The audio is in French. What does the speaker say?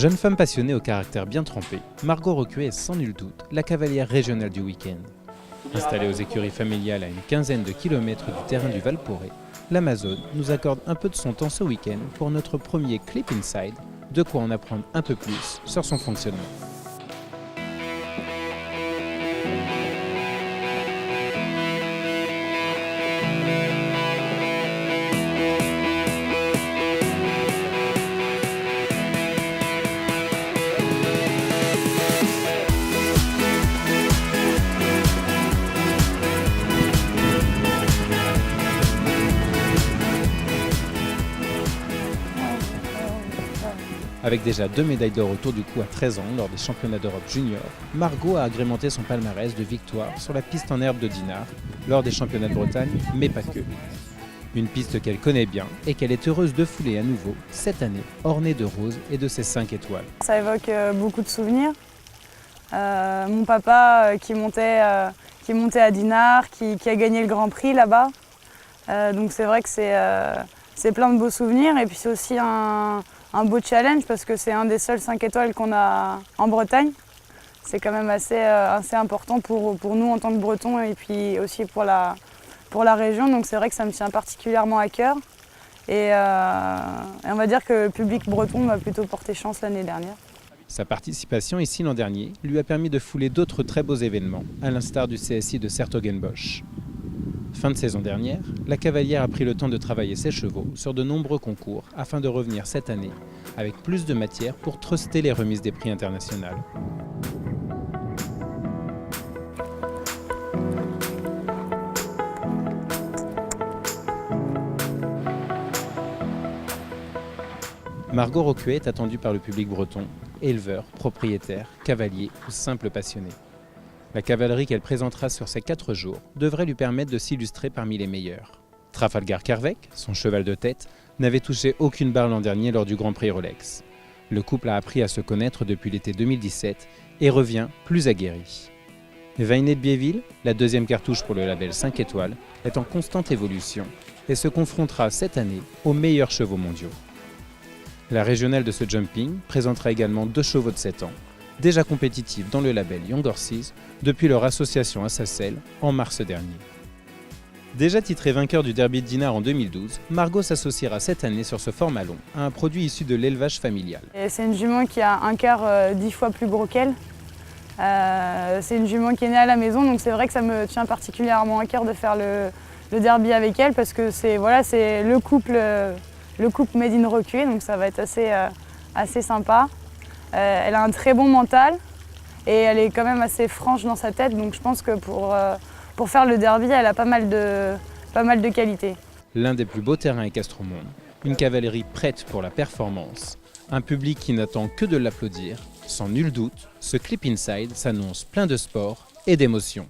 Jeune femme passionnée au caractère bien trempé, Margot Recuet est sans nul doute la cavalière régionale du week-end. Installée aux écuries familiales à une quinzaine de kilomètres du terrain du Valporé, l'Amazone nous accorde un peu de son temps ce week-end pour notre premier Clip Inside, de quoi en apprendre un peu plus sur son fonctionnement. Avec déjà 2 médailles d'or autour du cou à 13 ans lors des championnats d'Europe junior, Margot a agrémenté son palmarès de victoires sur la piste en herbe de Dinard lors des championnats de Bretagne, mais pas que. Une piste qu'elle connaît bien et qu'elle est heureuse de fouler à nouveau cette année, ornée de roses et de ses 5 étoiles. Ça évoque beaucoup de souvenirs. Mon papa qui montait à Dinard, qui a gagné le Grand Prix là-bas. Donc c'est vrai que c'est plein de beaux souvenirs et puis c'est aussi un beau challenge parce que c'est un des seuls 5 étoiles qu'on a en Bretagne. C'est quand même assez important pour nous en tant que Bretons et puis aussi pour la région. Donc c'est vrai que ça me tient particulièrement à cœur. Et on va dire que le public breton m'a plutôt porté chance l'année dernière. Sa participation ici l'an dernier lui a permis de fouler d'autres très beaux événements, à l'instar du CSI de 's-Hertogenbosch. Fin de saison dernière, la cavalière a pris le temps de travailler ses chevaux sur de nombreux concours afin de revenir cette année avec plus de matière pour truster les remises des prix internationales. Margot Recuet est attendue par le public breton, éleveurs, propriétaires, cavaliers ou simples passionnés. La cavalerie qu'elle présentera sur ces 4 jours devrait lui permettre de s'illustrer parmi les meilleurs. Trafalgar Kervec, son cheval de tête, n'avait touché aucune barre l'an dernier lors du Grand Prix Rolex. Le couple a appris à se connaître depuis l'été 2017 et revient plus aguerri. Vainet de Biéville, la deuxième cartouche pour le label 5 étoiles, est en constante évolution et se confrontera cette année aux meilleurs chevaux mondiaux. La régionale de ce jumping présentera également 2 chevaux de 7 ans, déjà compétitifs dans le label Young Horses depuis leur association à Sassel en mars dernier. Déjà titré vainqueur du Derby de Dinard en 2012, Margot s'associera cette année sur ce format long à un produit issu de l'élevage familial. C'est une jument qui a un cœur 10 fois plus gros qu'elle. C'est une jument qui est née à la maison, donc c'est vrai que ça me tient particulièrement à cœur de faire le derby avec elle parce que c'est le couple made in Recuet, donc ça va être assez sympa. Elle a un très bon mental et elle est quand même assez franche dans sa tête, donc je pense que pour faire le derby, elle a pas mal de qualités. L'un des plus beaux terrains équestres au monde, une cavalerie prête pour la performance, un public qui n'attend que de l'applaudir. Sans nul doute, ce Clip Inside s'annonce plein de sport et d'émotion.